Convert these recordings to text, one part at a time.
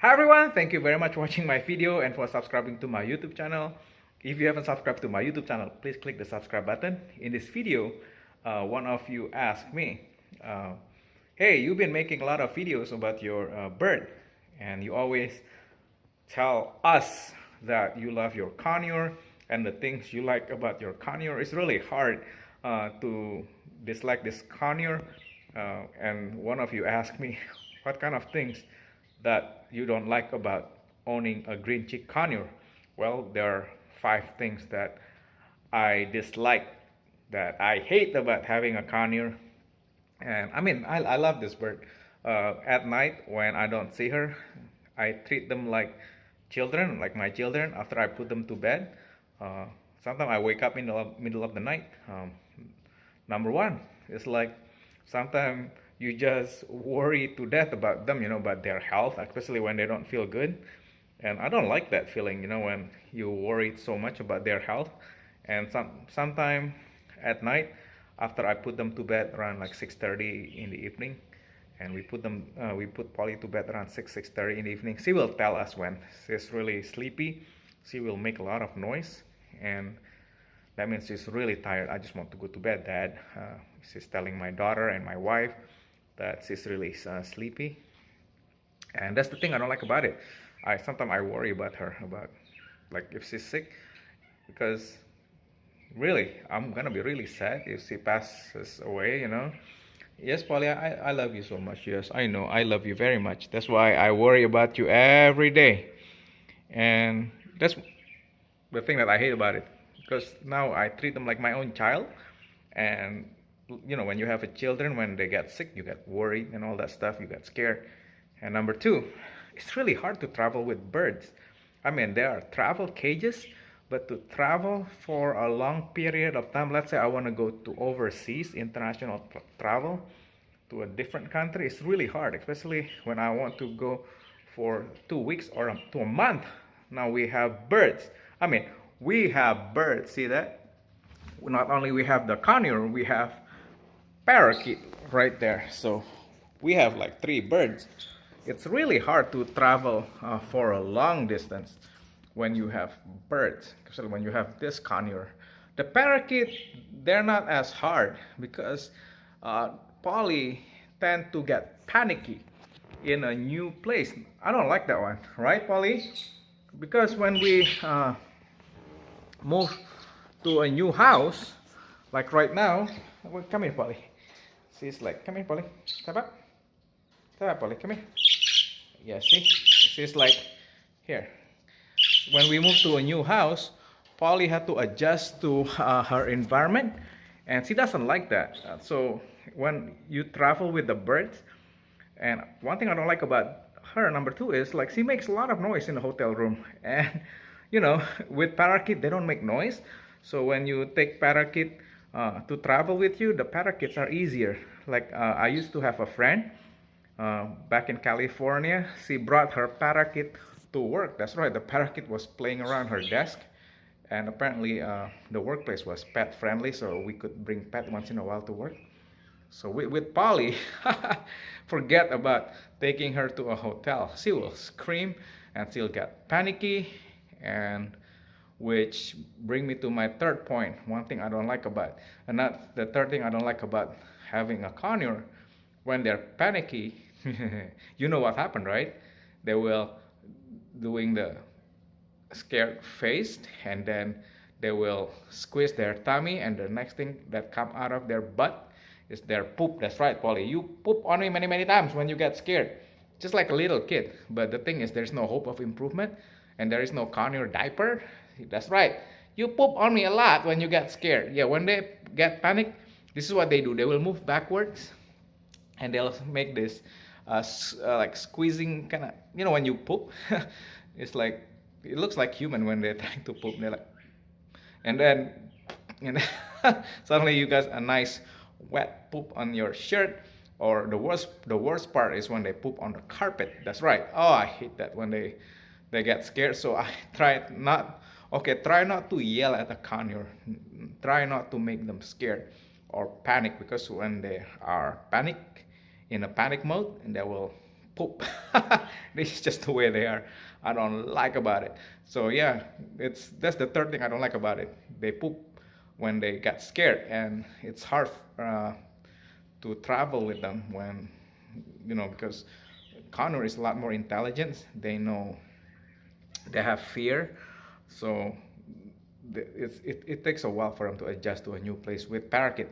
Hi everyone, thank you very much for watching my video and for subscribing to my YouTube channel. If you haven't subscribed to my YouTube channel, please click the subscribe button. In this video, one of you asked me, hey, you've been making a lot of videos about your bird, and you always tell us that you love your conure and the things you like about your conure. It's really hard to dislike this conure, and one of you asked me what kind of things that you don't like about owning a Green Cheek Conure. Well, there are 5 things that I dislike, that I hate about having a conure. And I love this bird. At night when I don't see her, I treat them like children, like my children, after I put them to bed. Sometimes I wake up in the middle of the night. Number one, it's like sometimes you just worry to death about them, about their health, especially when they don't feel good. And I don't like that feeling, when you worry so much about their health. And sometime at night, after I put them to bed around like 6:30 in the evening, and we put Polly to bed around 6:30 in the evening. She will tell us when she's really sleepy. She will make a lot of noise, and that means she's really tired. I just want to go to bed, Dad. She's telling my daughter and my wife that she's really sleepy, and that's the thing I don't like about it. Sometimes I worry about her, about like if she's sick, because really I'm gonna be really sad if she passes away. Yes, Polly, I love you so much. Yes, I know I love you very much. That's why I worry about you every day, and that's the thing that I hate about it, because now I treat them like my own child. And when you have a children, when they get sick, you get worried and all that stuff, you get scared. And number 2, it's really hard to travel with birds. There are travel cages, but to travel for a long period of time, let's say I want to go to overseas, international travel to a different country, it's really hard, especially when I want to go for 2 weeks or to a month. Now we have birds. We have birds, see that? Not only we have the conure, we have parakeet right there. So we have like 3 birds. It's really hard to travel for a long distance when you have birds, especially when you have this conure. The parakeet, they're not as hard because Polly tend to get panicky in a new place. I don't like that one, right, Polly? Because when we move to a new house, like right now, well, come here, Polly. She's like, come here, Polly. Step up. Step up, Polly. Come here. Yeah, see? She's like, here. When we moved to a new house, Polly had to adjust to her environment, and she doesn't like that. So when you travel with the birds, and one thing I don't like about her, number 2, is like she makes a lot of noise in the hotel room. And with parakeet, they don't make noise. So when you take parakeet to travel with you, the parakeets are easier. Like I used to have a friend back in California. She brought her parakeet to work. That's right, the parakeet was playing around her desk, and apparently the workplace was pet friendly, so we could bring pet once in a while to work. So with Polly, forget about taking her to a hotel. She will scream and she'll get panicky, and which bring me to my 3rd point. One thing I don't like about, and not the 3rd thing I don't like about having a conure, when they're panicky, you know what happened, right? They will doing the scared face, and then they will squeeze their tummy, and the next thing that come out of their butt is their poop. That's right, Polly. You poop on me many times when you get scared, just like a little kid. But the thing is, there's no hope of improvement, and there is no conure diaper. That's right. You poop on me a lot when you get scared. Yeah, when they get panic, this is what they do. They will move backwards, and they'll make this like squeezing kind of, when you poop. It's like, it looks like human when they're trying to poop. They're like, and then suddenly you got a nice wet poop on your shirt. Or the worst part is when they poop on the carpet. That's right. Oh, I hate that when they get scared. So I try not to yell at the conure. Try not to make them scared or panic, because when they are in a panic mode, and they will poop This is just the way they are. I don't like about it. So yeah, that's the third thing I don't like about it. They poop when they get scared, and it's hard to travel with them when, because Conure is a lot more intelligent. They know, they have fear, so it takes a while for them to adjust to a new place. With parakeet,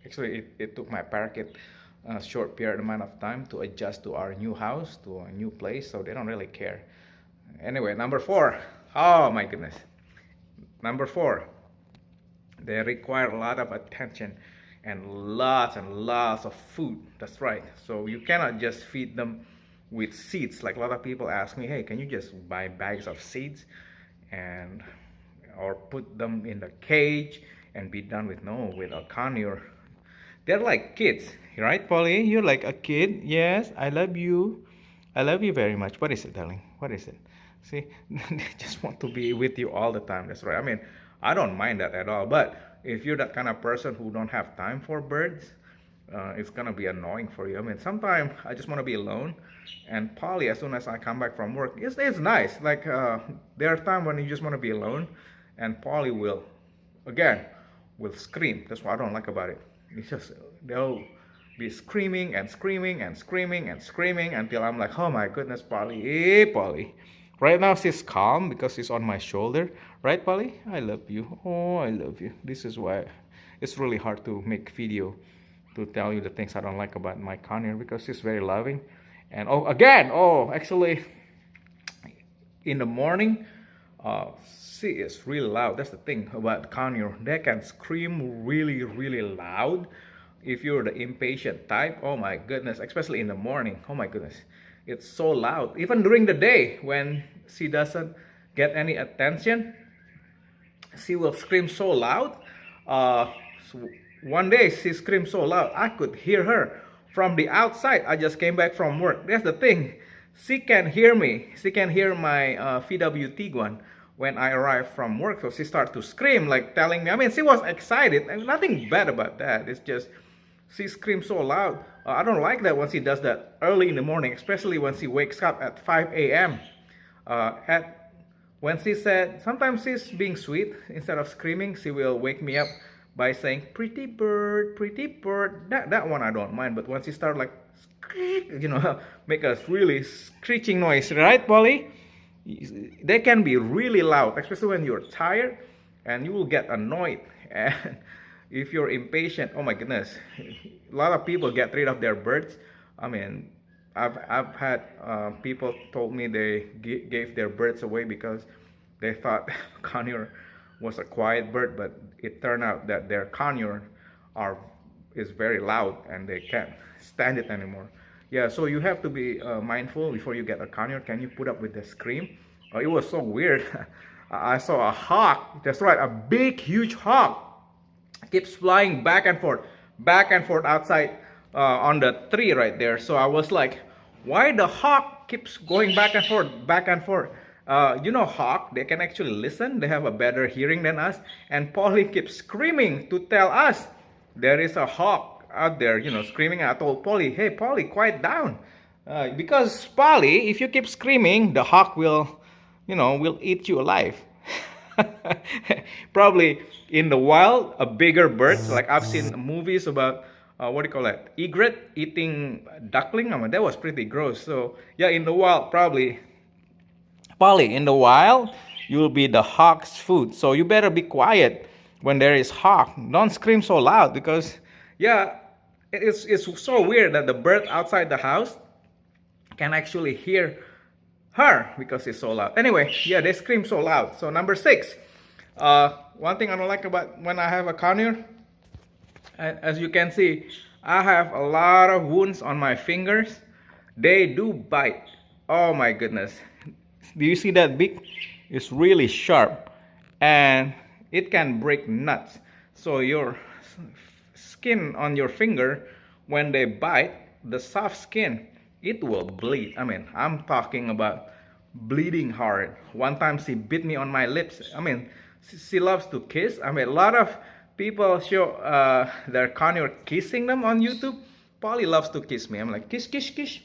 actually it took my parakeet a short period amount of time to adjust to our new house, to a new place, so they don't really care. Anyway, number 4. Oh my goodness. Number 4, they require a lot of attention and lots of food. That's right. So you cannot just feed them with seeds. Like a lot of people ask me, hey, can you just buy bags of seeds and or put them in the cage and be done with? No, with a conure, they're like kids, right, Polly? You're like a kid. Yes, I love you. I love you very much. What is it, darling? What is it? See, they just want to be with you all the time. That's right. I mean, I don't mind that at all. But if you're that kind of person who don't have time for birds, it's gonna be annoying for you. I mean, sometimes I just want to be alone. And Polly, as soon as I come back from work, it's nice. Like there are times when you just want to be alone, and Polly will scream. That's what I don't like about it. It's just they'll be screaming and screaming and screaming and screaming until I'm like, oh my goodness, Polly, hey Polly. Right now she's calm because she's on my shoulder, right, Polly? I love you. Oh, I love you. This is why it's really hard to make video to tell you the things I don't like about my conure, because she's very loving. And actually, in the morning, she is really loud. That's the thing about conure. They can scream really, really loud. If you're the impatient type, oh my goodness, especially in the morning, oh my goodness, it's so loud. Even during the day, when she doesn't get any attention, she will scream so loud. So one day she screamed so loud, I could hear her from the outside. I just came back from work. That's the thing. She can hear me. She can hear my VW Tiguan when I arrive from work. So she started to scream, like telling me. I mean, she was excited, and nothing bad about that. It's just she screams so loud. I don't like that when she does that early in the morning, especially when she wakes up at 5 a.m. When she said, sometimes she's being sweet. Instead of screaming, she will wake me up by saying, pretty bird, pretty bird. That one I don't mind. But when she started like, make a really screeching noise, right, Polly? They can be really loud, especially when you're tired, and you will get annoyed. And if you're impatient, oh my goodness, a lot of people get rid of their birds. I mean, I've had people told me they gave their birds away because they thought conure was a quiet bird, but it turned out that their conure is very loud and they can't stand it anymore. Yeah, so you have to be mindful before you get a conure. Can you put up with the scream? It was so weird. I saw a hawk. That's right, a big, huge hawk keeps flying back and forth outside on the tree right there. So I was like, why the hawk keeps going back and forth, back and forth? Hawk, they can actually listen. They have a better hearing than us. And Polly keeps screaming to tell us there is a hawk out there, screaming. I told Polly, hey, Polly, quiet down. Because Polly, if you keep screaming, the hawk will eat you alive. Probably in the wild, a bigger bird, like I've seen movies about egret eating duckling. I mean, that was pretty gross. So yeah, in the wild, probably, Polly, in the wild, you'll be the hawk's food. So you better be quiet when there is hawk. Don't scream so loud, because yeah, it's so weird that the bird outside the house can actually hear her because it's so loud. Anyway, yeah, they scream so loud. So number 6, one thing I don't like about when I have a conure, as you can see, I have a lot of wounds on my fingers. They do bite. Oh my goodness. Do you see that beak? It's really sharp and it can break nuts. So your skin on your finger, when they bite, the soft skin, it will bleed. I mean, I'm talking about bleeding hard. One time she bit me on my lips. I mean, she loves to kiss. I mean, a lot of people show their conure kissing them on YouTube. Polly loves to kiss me. I'm like, kiss, kiss, kiss.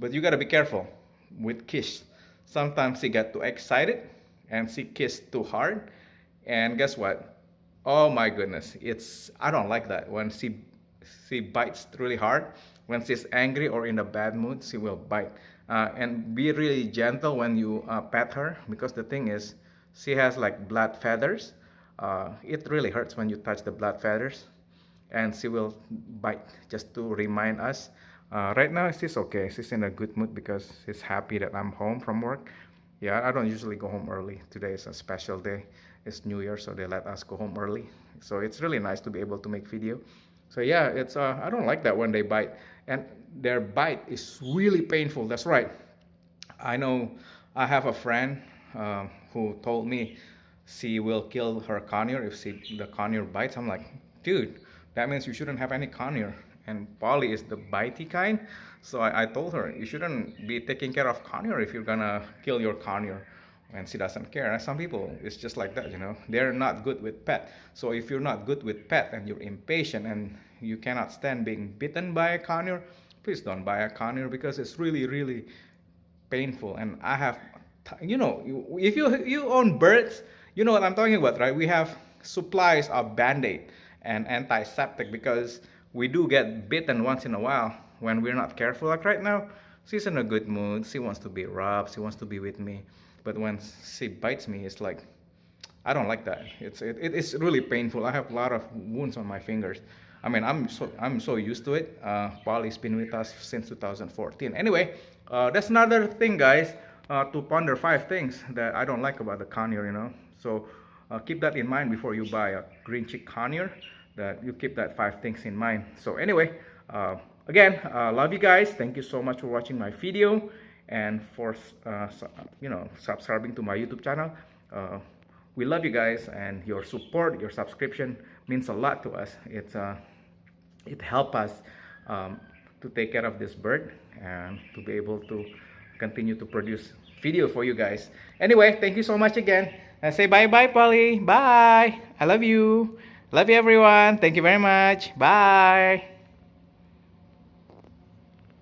But you gotta be careful with kiss. Sometimes she get too excited and she kiss too hard, and guess what? Oh my goodness, I don't like that when she bites really hard. When she's angry or in a bad mood, she will bite. And be really gentle when you pet her, because the thing is, she has like blood feathers. It really hurts when you touch the blood feathers, and she will bite just to remind us. Right now she's okay. She's in a good mood because she's happy that I'm home from work. Yeah, I don't usually go home early. Today is a special day. It's New Year, so they let us go home early. So it's really nice to be able to make video. So yeah, it's I don't like that when they bite, and their bite is really painful. That's right. I know. I have a friend who told me she will kill her conure if the conure bites. I'm like, dude, that means you shouldn't have any conure. And Polly is the bitey kind. So I told her, you shouldn't be taking care of conure if you're gonna kill your conure. And she doesn't care. And some people, it's just like that, you know. They're not good with pet. So if you're not good with pet and you're impatient and you cannot stand being bitten by a conure, please don't buy a conure, because it's really, really painful. And I have, you know, if you own birds, you know what I'm talking about, right? We have supplies of Band-Aid and antiseptic, because we do get bitten once in a while when we're not careful. Like right now, she's in a good mood. She wants to be rubbed. She wants to be with me. But when she bites me, it's like, I don't like that. It's really painful. I have a lot of wounds on my fingers. I mean, I'm so used to it. Polly's been with us since 2014. Anyway, that's another thing, guys. To ponder 5 things that I don't like about the conure, you know. So keep that in mind before you buy a Green Cheek Conure. That you keep that 5 things in mind. So anyway, again, love you guys. Thank you so much for watching my video and for subscribing to my YouTube channel. We love you guys, and your support, your subscription means a lot to us. It helps us to take care of this bird and to be able to continue to produce video for you guys. Anyway, thank you so much again. Say bye bye, Polly. Bye. I love you. Love you, everyone. Thank you very much. Bye.